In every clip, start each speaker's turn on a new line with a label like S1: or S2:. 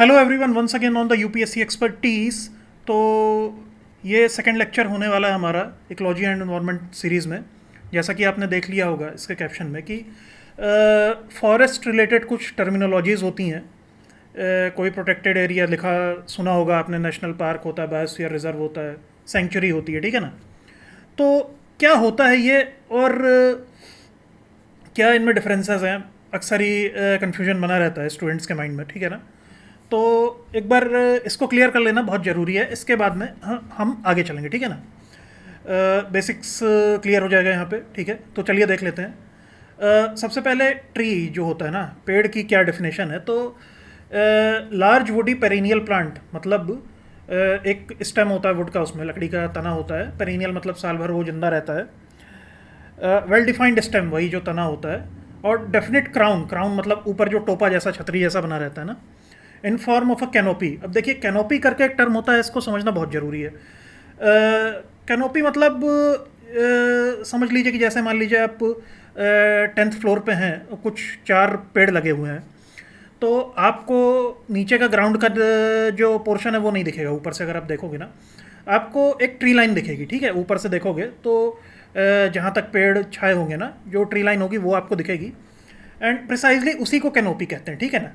S1: Hello everyone, once again on the UPSC expertise. तो ये second lecture होने वाला है हमारा इकोलॉजी एंड एनवायरनमेंट सीरीज़ में। जैसा कि आपने देख लिया होगा इसके कैप्शन में कि फॉरेस्ट रिलेटेड कुछ टर्मिनोलॉजीज़ होती हैं। कोई प्रोटेक्टेड एरिया लिखा सुना होगा आपने, नेशनल पार्क होता है, बायोस्फीयर रिजर्व होता है, सेंचुरी होती है, ठीक है ना। तो क्या होता है ये, और क्या इनमें डिफरेंसेस हैं। अक्सर ही कन्फ्यूजन बना रहता है स्टूडेंट्स के माइंड में, ठीक है ना। तो एक बार इसको क्लियर कर लेना बहुत ज़रूरी है। इसके बाद में हम आगे चलेंगे, ठीक है ना। बेसिक्स क्लियर हो जाएगा यहाँ पे, ठीक है। तो चलिए देख लेते हैं। सबसे पहले ट्री जो होता है ना, पेड़ की क्या डेफिनेशन है। तो लार्ज वुडी पेरिनियल प्लांट मतलब एक स्टेम होता है वुड का, उसमें लकड़ी का तना होता है। पेरिनियल मतलब साल भर वो जिंदा रहता है। वेल डिफाइंड स्टेम वही जो तना होता है, और डेफिनेट क्राउन, क्राउन मतलब ऊपर जो टोपा जैसा, छतरी जैसा बना रहता है ना, in form of a canopy. अब देखिए, कैनोपी करके एक टर्म होता है, इसको समझना बहुत ज़रूरी है। कैनोपी मतलब समझ लीजिए कि जैसे मान लीजिए आप 10th फ्लोर पे हैं, कुछ 4 पेड़ लगे हुए हैं, तो आपको नीचे का ग्राउंड का जो पोर्शन है वो नहीं दिखेगा। ऊपर से अगर आप देखोगे ना, आपको एक ट्री लाइन दिखेगी, ठीक है। ऊपर से देखोगे तो जहाँ तक पेड़ छाए होंगे ना, जो ट्री लाइन होगी वो आपको दिखेगी। एंड प्रिसाइजली उसी को कैनोपी कहते हैं, ठीक है ना।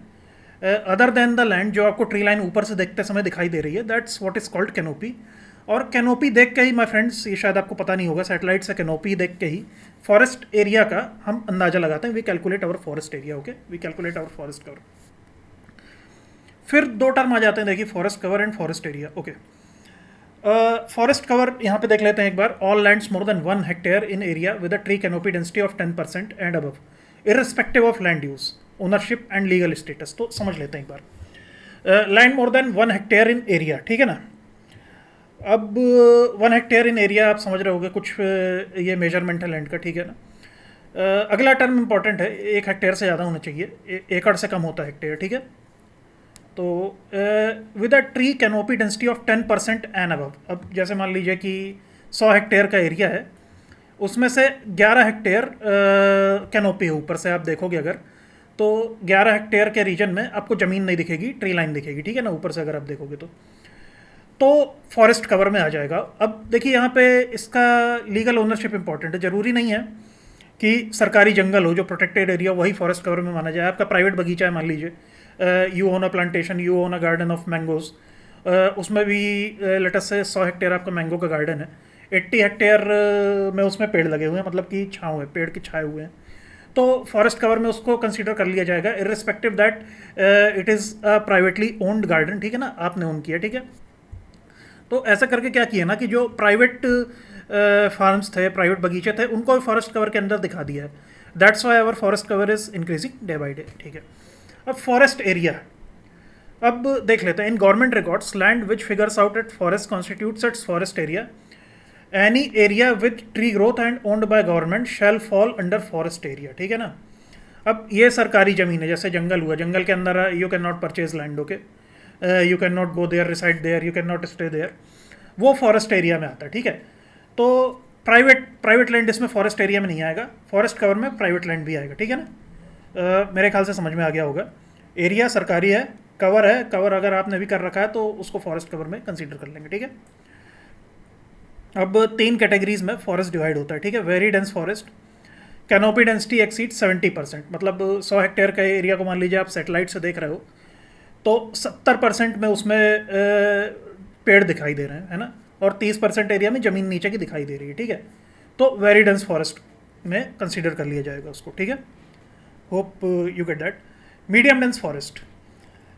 S1: अदर देन द लैंड, जो आपको ट्री लाइन ऊपर से देखते समय दिखाई दे रही है, that's what is called canopy. और कैनोपी देख के ही माय फ्रेंड्स, ये शायद आपको पता नहीं होगा, सैटेलाइट से कैनोपी देख के ही फॉरेस्ट एरिया का हम अंदाजा लगाते हैं। We calculate our forest area, okay, we calculate our forest cover. फिर 2 टर्म आ जाते हैं, देखिए, forest cover and forest area, okay. Forest cover यहाँ पे देख लेते हैं एक बार। All lands more than 1 hectare in area with a tree canopy density of 10% and above, irrespective of land use, ownership and legal status. तो समझ लेते हैं एक बार। Land more than 1 hectare in area, ठीक है ना। अब 1 हेक्टेयर इन एरिया आप समझ रहे होगे, कुछ ये मेजरमेंट है लैंड का, ठीक है ना। अगला टर्म इंपॉर्टेंट है, 1 हेक्टेयर से ज़्यादा होना चाहिए, एकड़ से कम होता है हेक्टेयर, ठीक है। तो with a tree canopy density of 10% and above. अब जैसे मान लीजिए कि 100 हेक्टेयर का एरिया है, उसमें से 11 हेक्टेयर कैनोपी है। ऊपर से आप देखोगे अगर, तो 11 हेक्टेयर के रीजन में आपको ज़मीन नहीं दिखेगी, ट्री लाइन दिखेगी, ठीक है ना, ऊपर से अगर आप देखोगे तो फॉरेस्ट कवर में आ जाएगा। अब देखिए यहाँ पे इसका लीगल ओनरशिप इंपॉर्टेंट है। ज़रूरी नहीं है कि सरकारी जंगल हो जो प्रोटेक्टेड एरिया, वही फॉरेस्ट कवर में माना जाए। आपका प्राइवेट बगीचा है, मान लीजिए you own a plantation, you own a garden of mangoes, उसमें भी लेटस से 100 हेक्टेयर आपका मैंगो का गार्डन है, 80 हेक्टेयर में उसमें पेड़ लगे हुए हैं, मतलब कि छाँव है, पेड़ के छाए हुए हैं, तो फॉरेस्ट कवर में उसको कंसीडर कर लिया जाएगा, irrespective that it is a privately owned garden, ठीक है ना, आपने ओन किया, ठीक है। तो ऐसा करके क्या किया ना कि जो प्राइवेट फार्म्स थे, प्राइवेट बगीचे थे, उनको फॉरेस्ट कवर के अंदर दिखा दिया है। That's why our forest cover is increasing day by day, ठीक है। अब फॉरेस्ट एरिया, अब देख लेते हैं। In government records, land which figures out at forest constitutes its forest area. Any area with tree growth and owned by government shall fall under forest area, ठीक है ना। अब ये सरकारी ज़मीन है, जैसे जंगल हुआ, जंगल के अंदर you can not purchase land, okay, you can not go there, reside there, you can not stay there, वो फॉरेस्ट एरिया में आता है, ठीक है। तो प्राइवेट लैंड इसमें फॉरेस्ट एरिया में नहीं आएगा, फॉरेस्ट कवर में प्राइवेट लैंड भी आएगा, ठीक है ना। मेरे ख्याल से समझ में आ गया होगा। एरिया सरकारी है, कवर है, कवर अगर आपने भी कर रखा है तो उसको फॉरेस्ट कवर में कंसीडर कर लेंगे, ठीक है। अब 3 कैटेगरीज में फॉरेस्ट डिवाइड होता है, ठीक है। Very dense forest, canopy density exceed 70%, मतलब 100 हेक्टेयर का एरिया को मान लीजिए आप सैटेलाइट से देख रहे हो, तो 70% में उसमें पेड़ दिखाई दे रहे हैं, है ना, और 30% एरिया में ज़मीन नीचे की दिखाई दे रही है, ठीक है। तो वेरी डेंस फॉरेस्ट में कंसीडर कर लिया जाएगा उसको, ठीक है। Hope you get that. Medium dense forest,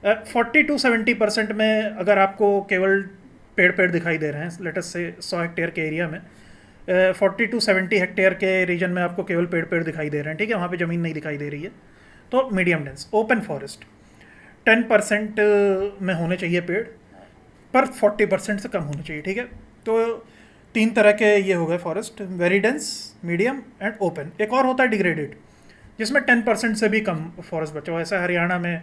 S1: 40 to 70% में अगर आपको केवल पेड़ दिखाई दे रहे हैं, लेटस से 100 हेक्टेयर के एरिया में 40 to 70 हेक्टेयर के रीजन में आपको केवल पेड़ दिखाई दे रहे हैं, ठीक है, वहाँ पे ज़मीन नहीं दिखाई दे रही है, तो मीडियम डेंस। ओपन फॉरेस्ट, 10% में होने चाहिए पेड़, पर 40% से कम होने चाहिए, ठीक है। तो 3 तरह के ये हो गए forest, very dense, medium and open. एक और होता है डिग्रेडेड, जिसमें 10% से भी कम फॉरेस्ट बचा हुआ, ऐसा हरियाणा में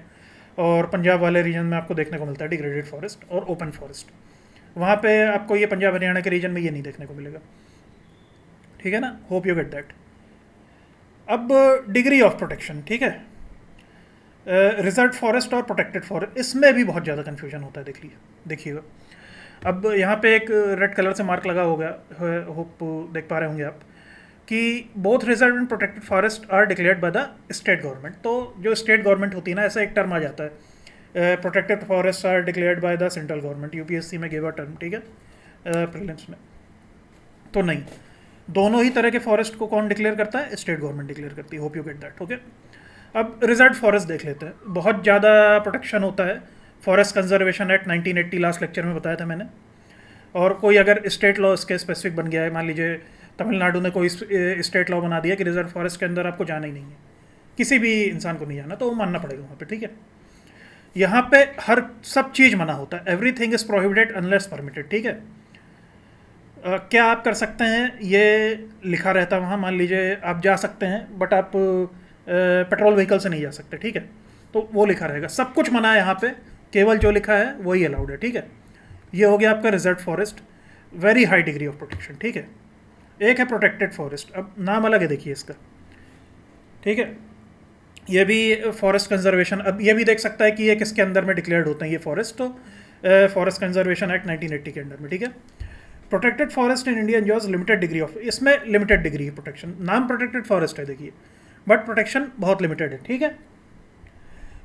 S1: और पंजाब वाले रीजन में आपको देखने को मिलता है डिग्रेडेड फॉरेस्ट और ओपन फॉरेस्ट। वहाँ पे आपको ये पंजाब हरियाणा के रीजन में ये नहीं देखने को मिलेगा, ठीक है ना। Hope you get that. अब डिग्री ऑफ प्रोटेक्शन, ठीक है। रिजर्व फॉरेस्ट और प्रोटेक्टेड फॉरेस्ट, इसमें भी बहुत ज़्यादा कन्फ्यूजन होता है। देखिएगा, अब यहाँ पे एक रेड कलर से मार्क लगा होगा, होप देख पा रहे होंगे आप, कि both reserve and protected forest are declared by the state government. तो जो स्टेट गवर्नमेंट होती है ना, ऐसा एक टर्म आ जाता है, protected forest are declared by the central government. UPSC में गिव अ टर्म, ठीक है, प्रीलिम्स में। तो नहीं, दोनों ही तरह के फॉरेस्ट को कौन डिक्लेयर करता है? स्टेट गवर्नमेंट डिक्लेयर करती है। Hope you get that, okay. अब रिजर्व फॉरेस्ट देख लेते हैं। बहुत ज़्यादा प्रोटेक्शन होता है, forest conservation act 1980 last lecture में बताया था मैंने। और कोई अगर स्टेट लॉ इसके स्पेसिफिक बन गया है, मान लीजिए तमिलनाडु ने कोई स्टेट लॉ बना दिया कि रिजर्व फॉरेस्ट के अंदर आपको जाना ही नहीं है, किसी भी इंसान को नहीं जाना, तो वो मानना पड़ेगा वहाँ पे, ठीक है। यहाँ पे हर सब चीज़ मना होता है, everything is prohibited unless permitted, ठीक है। क्या आप कर सकते हैं, ये लिखा रहता है वहाँ, मान लीजिए आप जा सकते हैं बट आप पेट्रोल व्हीकल से नहीं जा सकते, ठीक है, तो वो लिखा रहेगा। सब कुछ मना है यहाँ पे, केवल जो लिखा है वही अलाउड है, ठीक है। ये हो गया आपका reserve forest, very high degree of protection, ठीक है। एक है प्रोटेक्टेड फॉरेस्ट, अब नाम अलग है देखिए इसका, ठीक है। ये भी फॉरेस्ट कंजर्वेशन, अब ये भी देख सकता है कि ये किसके अंदर में डिक्लेयर्ड होते हैं ये फॉरेस्ट, तो फॉरेस्ट कंजर्वेशन एक्ट 1980 के अंडर में, ठीक है। Protected forest in India enjoys limited degree of, इसमें लिमिटेड डिग्री है प्रोटेक्शन, नाम प्रोटेक्टेड फॉरेस्ट है देखिए, बट प्रोटेक्शन बहुत लिमिटेड है, ठीक है।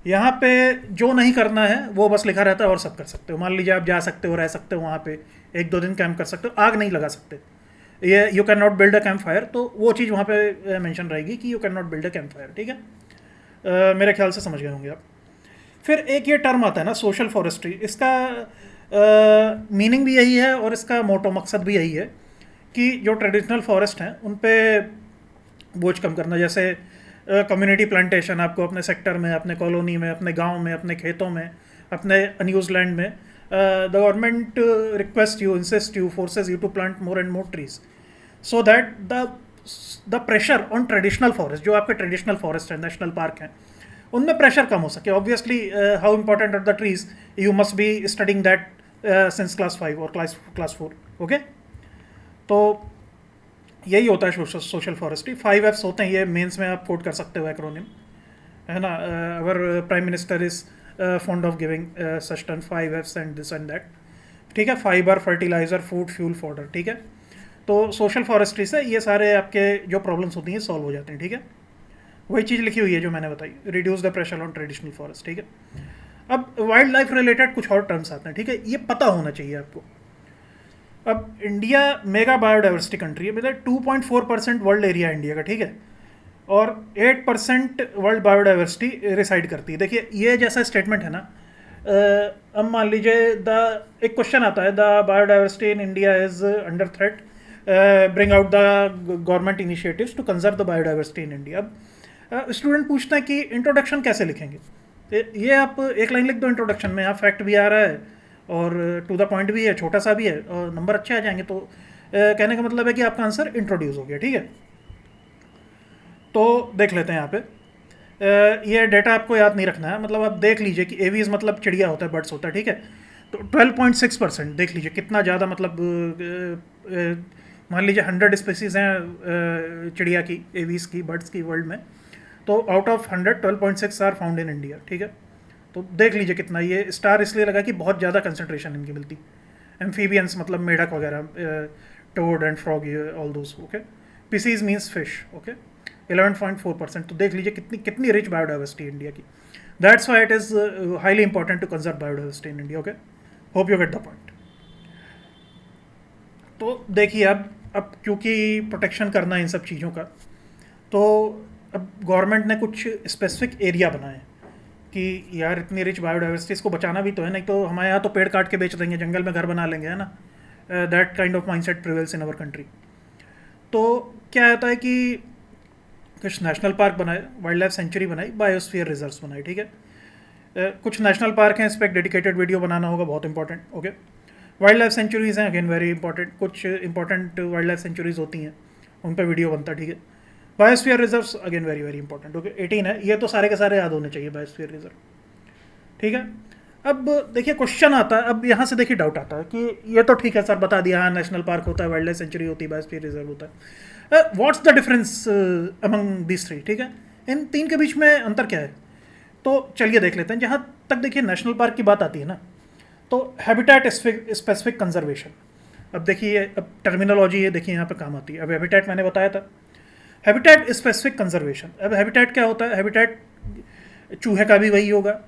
S1: यहाँ पे जो नहीं करना है वो बस लिखा रहता है, और सब कर सकते हो। मान लीजिए आप जा सकते हो, रह सकते हो वहाँ पे, 1-2 दिन कैंप कर सकते हो, आग नहीं लगा सकते, ये you can not build a camp fire, तो वो चीज़ वहाँ पे मेंशन रहेगी कि you can not build a camp fire, ठीक है। मेरे ख्याल से समझ गए होंगे आप। फिर एक ये टर्म आता है ना सोशल फॉरेस्ट्री, इसका मीनिंग भी यही है और इसका मोटो मकसद भी यही है कि जो ट्रेडिशनल फॉरेस्ट हैं उन पे बोझ कम करना। जैसे कम्युनिटी प्लांटेशन, आपको अपने सेक्टर में, अपने कॉलोनी में, अपने गांव में, अपने खेतों में, अपने अनयूज लैंड में, the government request you, insist you, forces you to plant more and more trees, so that the pressure on traditional forest, जो आपके ट्रेडिशनल फॉरेस्ट है, नेशनल पार्क हैं, उनमें प्रेशर कम हो सके। Obviously how important are the trees, you must be studying that since class 5 और class 4, okay. तो यही होता है सोशल फॉरेस्ट्री। 5 Fs होते हैं, ये मेंस में आप कोट कर सकते हो एक्रोनिम, है ना। Our prime minister is fond of giving such term 5 Fs and this and that, ठीक है। Fibre, fertiliser, food, fuel, fodder, ठीक है। तो सोशल फॉरेस्ट्री से ये सारे आपके जो प्रॉब्लम्स होती हैं सॉल्व हो जाते हैं, ठीक है। वही चीज़ लिखी हुई है जो मैंने बताई, reduce the pressure on traditional forest, ठीक है। अब वाइल्ड लाइफ रिलेटेड कुछ और टर्म्स आते हैं, ठीक है, ये पता होना चाहिए आपको। अब इंडिया मेगा बायोडाइवर्सिटी कंट्री है, मतलब 2.4% वर्ल्ड एरिया इंडिया का, ठीक है, और 8% वर्ल्ड बायोडाइवर्सिटी रिसाइड करती है। देखिए ये जैसा स्टेटमेंट है ना, अब मान लीजिए एक क्वेश्चन आता है, the biodiversity in India is under threat, bring out the government initiatives to conserve the biodiversity in India. अब स्टूडेंट पूछते हैं कि इंट्रोडक्शन कैसे लिखेंगे, ये आप एक लाइन लिख दो इंट्रोडक्शन में, यहाँ फैक्ट भी आ रहा है और टू द पॉइंट भी है, छोटा सा भी है, और नंबर अच्छे आ जाएंगे, तो कहने का मतलब है कि आपका आंसर इंट्रोड्यूस हो गया, ठीक है। तो देख लेते हैं यहाँ पे, ये डेटा आपको याद नहीं रखना है, मतलब आप देख लीजिए कि एवीज मतलब चिड़िया होता है, बर्ड्स होता है, ठीक है। तो 12.6% देख लीजिए कितना ज़्यादा, मतलब मान लीजिए 100 स्पेसीज हैं चिड़िया की, एवीज की, बर्ड्स की वर्ल्ड में, तो out of 100 12.6 are found in India, ठीक है। तो देख लीजिए कितना, ये स्टार इसलिए लगा कि बहुत ज़्यादा कंसंट्रेशन इनकी मिलती। एम्फीबियंस मतलब मेढक वगैरह, toad and frog, all those, okay. Pisces means fish, okay. 11.4%, तो देख लीजिए कितनी कितनी रिच बायोडाइवर्सिटी इंडिया की। That's why it is highly important to conserve biodiversity in India, okay. Hope you get the point. तो देखिए अब क्योंकि प्रोटेक्शन करना है इन सब चीज़ों का, तो अब गवर्नमेंट ने कुछ स्पेसिफिक एरिया बनाए कि यार इतनी रिच बायोडाइवर्सिटी, इसको बचाना भी तो है, नहीं तो हमारे यहाँ तो पेड़ काट के बेच देंगे, जंगल में घर बना लेंगे, है ना। That kind of mindset prevails in our country. तो क्या होता है कि कुछ नेशनल पार्क बनाए, वाइल्ड लाइफ सेंचुरी बनाई, बायोस्फीयर रिजर्व्स बनाए, ठीक है। कुछ नेशनल पार्क हैं, इस पर एक डेडिकेटेड वीडियो बनाना होगा, बहुत important, okay. Wild life sanctuaries हैं, अगेन वेरी इंपॉर्टेंट, कुछ इंपॉर्टेंट वाइल्ड लाइफ सेंचुरीज होती हैं, उन पर वीडियो बनता है, ठीक है। Biosphere reserves again very very important, okay. 18 है, ये तो सारे के सारे याद होने चाहिए बायोस्फीयर रिजर्व, ठीक है। अब देखिए क्वेश्चन आता है, अब यहाँ से देखिए डाउट आता है कि ये तो ठीक है सर, बता दिया, हाँ नेशनल पार्क होता है, वाइल्ड लाइफ सेंचुरी होती है, बायोस्फीयर रिजर्व होता है, what's the difference among this three, ठीक है। इन तीन के बीच में अंतर क्या है? तो चलिए देख लेते हैं। जहाँ तक देखिए नेशनल पार्क की बात आती है ना, तो हैबिटेट स्पेसिफिक कंजर्वेशन, अब देखिए अब टर्मिनोलॉजी ये देखिए यहाँ पे काम आती है। अब हैबिटेट मैंने बताया था, हैबिटेट स्पेसिफिक कंजर्वेशन। अब हैबिटेट क्या होता है? हैबिटेट चूहे का भी वही होगा,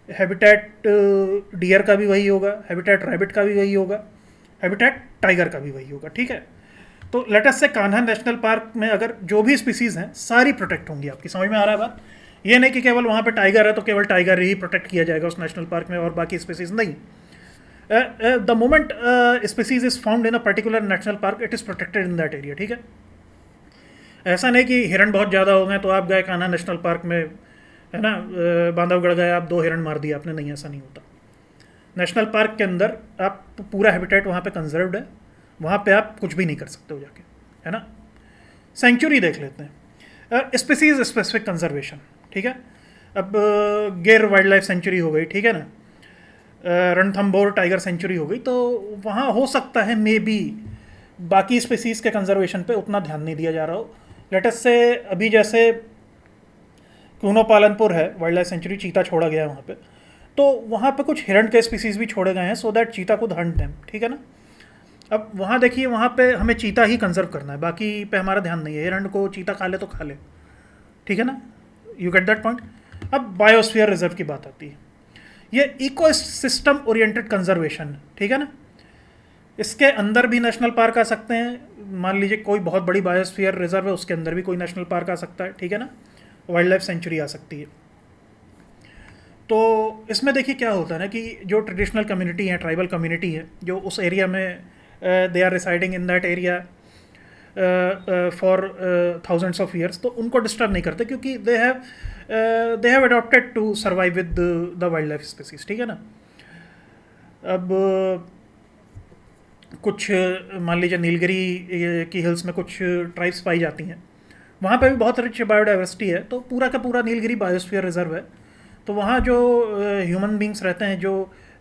S1: हैबिटेट डियर का भी वही होगा, हैबिटेट रैबिट का भी वही होगा, हैबिटेट टाइगर का भी वही होगा, ठीक है। तो लेट अस से कान्हा नेशनल पार्क में अगर जो भी स्पीसीज़ हैं सारी प्रोटेक्ट होंगी। आपकी समझ में आ रहा है बात? ये नहीं कि केवल वहाँ पे टाइगर है तो केवल टाइगर ही प्रोटेक्ट किया जाएगा उस नेशनल पार्क में और बाकी स्पीसीज नहीं। The moment species is found in a particular national park it is protected in that area, ठीक है। ऐसा नहीं कि हिरण बहुत ज़्यादा हो गए तो आप गए कान्हा नेशनल पार्क में, है ना, बांधवगढ़ गए, आप 2 हिरण मार दिए आपने, नहीं, ऐसा नहीं होता। नेशनल पार्क के अंदर आप पूरा हैबिटेट वहाँ पे कंजर्व्ड है, वहाँ पे आप कुछ भी नहीं कर सकते हो जाके, है ना। सेंचुरी देख लेते हैं, स्पीसीज स्पेसिफिक कंजर्वेशन, ठीक है। अब गिर वाइल्ड लाइफ सेंचुरी हो गई, ठीक है ना, रणथंभौर टाइगर सेंचुरी हो गई, तो वहाँ हो सकता है मे बी बाकी स्पीसीज़ के कंजर्वेशन पे उतना ध्यान नहीं दिया जा रहा हो। लेटेस्ट से अभी जैसे कूनो पालनपुर है वाइल्ड लाइफ सेंचुरी, चीता छोड़ा गया है वहाँ पे, तो वहाँ पे कुछ हिरण के स्पीसीज़ भी छोड़े गए हैं सो दैट चीता कुड हंट देम, ठीक है ना। अब वहाँ देखिए वहाँ पे हमें चीता ही कंजर्व करना है, बाकी पे हमारा ध्यान नहीं है। हिरण को चीता खा ले तो खा ले, ठीक है ना, यू गेट दैट पॉइंट। अब बायोस्फीयर रिजर्व की बात आती है, ये इको सिस्टम ओरिएंटेड कंजर्वेशन, ठीक है ना। इसके अंदर भी नेशनल पार्क आ सकते हैं, मान लीजिए कोई बहुत बड़ी बायोस्फीयर रिजर्व है उसके अंदर भी कोई नेशनल पार्क आ सकता है, ठीक है ना, वाइल्ड लाइफ सेंचुरी आ सकती है। तो इसमें देखिए क्या होता है ना कि जो ट्रेडिशनल कम्युनिटी है, ट्राइबल कम्युनिटी है, जो उस एरिया में they are residing in that area for thousands of years, तो उनको डिस्टर्ब नहीं करते क्योंकि they have adopted to survive with the wildlife species, ठीक है ना। अब कुछ मान लीजिए नीलगिरी की हिल्स में कुछ ट्राइब्स पाई जाती हैं, वहाँ पे भी बहुत रिच बायोडाइवर्सिटी है, तो पूरा का पूरा नीलगिरी बायोस्फीयर रिजर्व है। तो वहाँ जो ह्यूमन बींग्स रहते हैं जो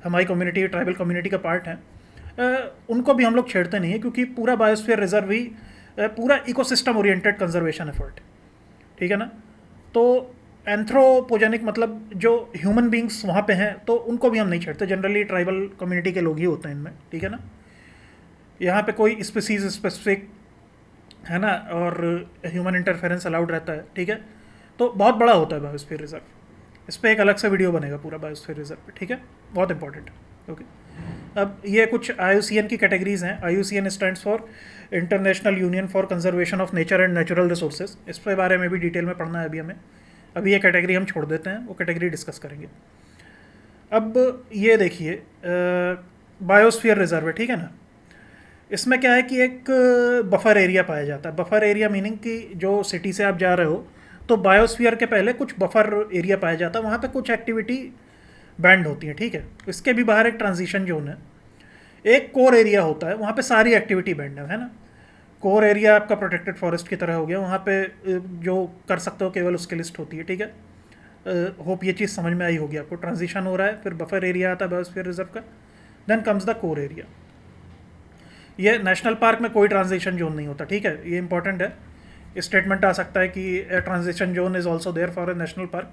S1: हमारी कम्युनिटी ट्राइबल कम्युनिटी का पार्ट हैं, उनको भी हम लोग छेड़ते नहीं हैं क्योंकि पूरा बायोस्फीयर रिजर्व ही पूरा इकोसिस्टम ओरिएंटेड कंजर्वेशन एफर्ट, ठीक है ना। तो एंथ्रोपोजेनिक मतलब जो ह्यूमन बींग्स वहाँ पे हैं तो उनको भी हम नहीं छेड़ते, जनरली ट्राइबल कम्युनिटी के लोग ही होते हैं इनमें, ठीक है ना। यहाँ पे कोई स्पीसीज स्पेसिफिक, है ना, और ह्यूमन इंटरफेरेंस अलाउड रहता है, ठीक है। तो बहुत बड़ा होता है बायोस्फीयर रिजर्व, इस पर एक अलग से वीडियो बनेगा पूरा बायोस्फीयर रिजर्व पे, ठीक है, बहुत इंपॉर्टेंट है, ओके। अब ये कुछ IUCN की कैटेगरीज हैं। IUCN stands for international union for conservation of nature and natural resources. इस पे बारे में भी डिटेल में पढ़ना है अभी हमें, अभी ये कैटेगरी हम छोड़ देते हैं, वो कैटेगरी डिस्कस करेंगे। अब ये देखिए बायोस्फीयर रिजर्व है, ठीक है ना। इसमें क्या है कि एक बफर एरिया पाया जाता है। बफर एरिया मीनिंग कि जो सिटी से आप जा रहे हो तो बायोस्फीयर के पहले कुछ बफर एरिया पाया जाता है, वहाँ पे कुछ एक्टिविटी बैंड होती है, ठीक है। इसके भी बाहर एक ट्रांजिशन जोन है, एक कोर एरिया होता है, वहाँ पे सारी एक्टिविटी बैंड है ना। कोर एरिया आपका प्रोटेक्टेड फॉरेस्ट की तरह हो गया, वहाँ पे जो कर सकते हो केवल उसकी लिस्ट होती है, ठीक है। होप ये चीज़ समझ में आई होगी आपको। ट्रांजिशन हो रहा है, फिर बफर एरिया आता है बायोस्फीयर रिजर्व का, then comes the core area. ये नेशनल पार्क में कोई ट्रांजिशन जोन नहीं होता, ठीक है, ये इंपॉर्टेंट है। स्टेटमेंट आ सकता है कि transition zone is also there for a national park,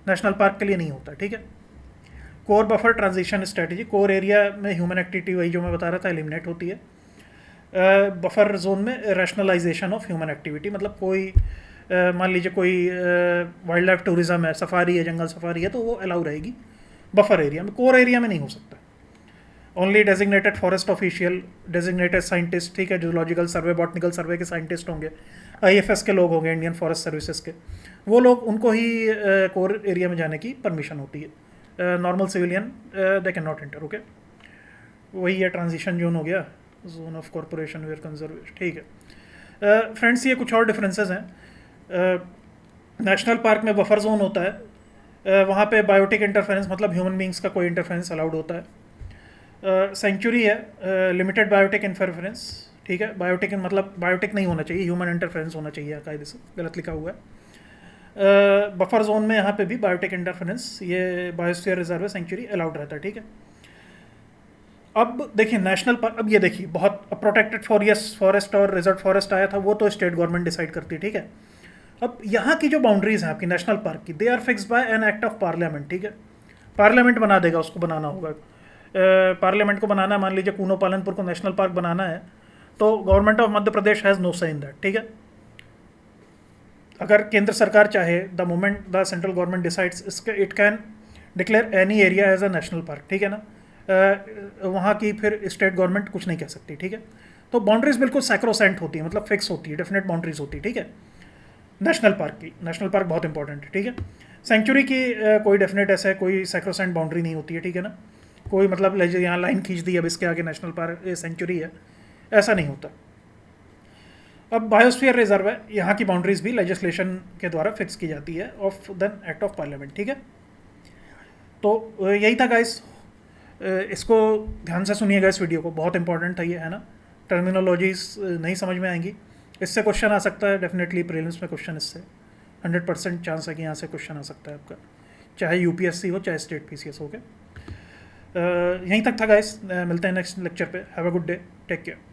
S1: national park के लिए नहीं होता, ठीक है। Core buffer transition strategy, core area में ह्यूमन एक्टिविटी वही जो मैं बता रहा था एलिमिनेट होती है। बफर जोन में रैशनलाइजेशन ऑफ ह्यूमन एक्टिविटी, मतलब कोई मान लीजिए कोई वाइल्ड लाइफ टूरिज्म है, सफारी है, जंगल सफारी है, तो वो अलाउ रहेगी बफर एरिया में, कोर एरिया में नहीं हो सकता। Only designated forest official, designated scientist, ठीक है, जूलॉजिकल सर्वे बॉटनिकल सर्वे के साइंटिस्ट होंगे, IFS के लोग होंगे, इंडियन फॉरेस्ट सर्विसेज के, वो लोग, उनको ही कोर एरिया में जाने की परमिशन होती है। Normal civilian they can not enter, okay. वही है ट्रांजिशन जोन हो गया, zone of cooperation where conservation, ठीक है। फ्रेंड्स ये कुछ और डिफरेंसेस हैं। नेशनल पार्क में बफर जोन होता है, वहाँ पे बायोटिक इंटरफेरेंस मतलब ह्यूमन बींग्स का कोई इंटरफेरेंस अलाउड होता है। सेंचुरी है, लिमिटेड बायोटिक इंटरफेरेंस, ठीक है। बायोटिक मतलब बायोटिक नहीं होना चाहिए, ह्यूमन इंटरफेरेंस होना चाहिए, कायदे से गलत लिखा हुआ है। बफर जोन में यहाँ पे भी बायोटिक इंटरफेरेंस, ये बायोस्फीयर रिजर्व सेंचुरी अलाउड रहता है, ठीक है। अब देखिए नेशनल पार्क, अब ये देखिए बहुत प्रोटेक्टेड फॉरेस्ट और रिजर्व फॉरेस्ट आया था, वो तो स्टेट गवर्नमेंट डिसाइड करती है, ठीक है। अब यहाँ की जो बाउंड्रीज हैं आपकी नेशनल पार्क की, they are fixed by an act of parliament, ठीक है। पार्लियामेंट बना देगा, उसको बनाना होगा। पार्लियामेंट को बनाना है, मान लीजिए कूनो पालनपुर को नेशनल पार्क बनाना है, तो government of Madhya Pradesh has no say in that, ठीक है। अगर केंद्र सरकार चाहे, the moment the central government decides, इसके it can declare any area as a national park, ठीक है ना। वहाँ की फिर स्टेट गवर्नमेंट कुछ नहीं कह सकती, ठीक है। तो बाउंड्रीज बिल्कुल सैक्रोसेंट होती है, मतलब फिक्स होती है, डेफिनेट बाउंड्रीज होती है, ठीक है। नेशनल पार्क की, नेशनल पार्क बहुत इंपॉर्टेंट है, ठीक है। सेंचुरी की कोई डेफिनेट ऐसा कोई सैक्रोसेंट बाउंड्री नहीं होती है, ठीक है ना। कोई मतलब यहाँ लाइन खींच दी, अब इसके आगे नेशनल पार्क सेंचुरी है, ऐसा नहीं होता। अब बायोस्फीयर रिजर्व है, यहाँ की बाउंड्रीज भी लेजिस्लेशन के द्वारा फिक्स की जाती है of then act of parliament, ठीक है। तो यही था गाइस, इसको ध्यान से सुनिएगा, इस वीडियो को, बहुत इंपॉर्टेंट था ये, है ना। टर्मिनोलॉजीज नहीं समझ में आएंगी, इससे क्वेश्चन आ सकता है डेफिनेटली प्रीलिम्स में, क्वेश्चन इससे 100% चांस है कि यहाँ से क्वेश्चन आ सकता है आपका, चाहे यूपीएससी हो चाहे स्टेट पीसीएस हो के। यहीं तक था गाइस, मिलते हैं नेक्स्ट लेक्चर पे। Have a good day, take care.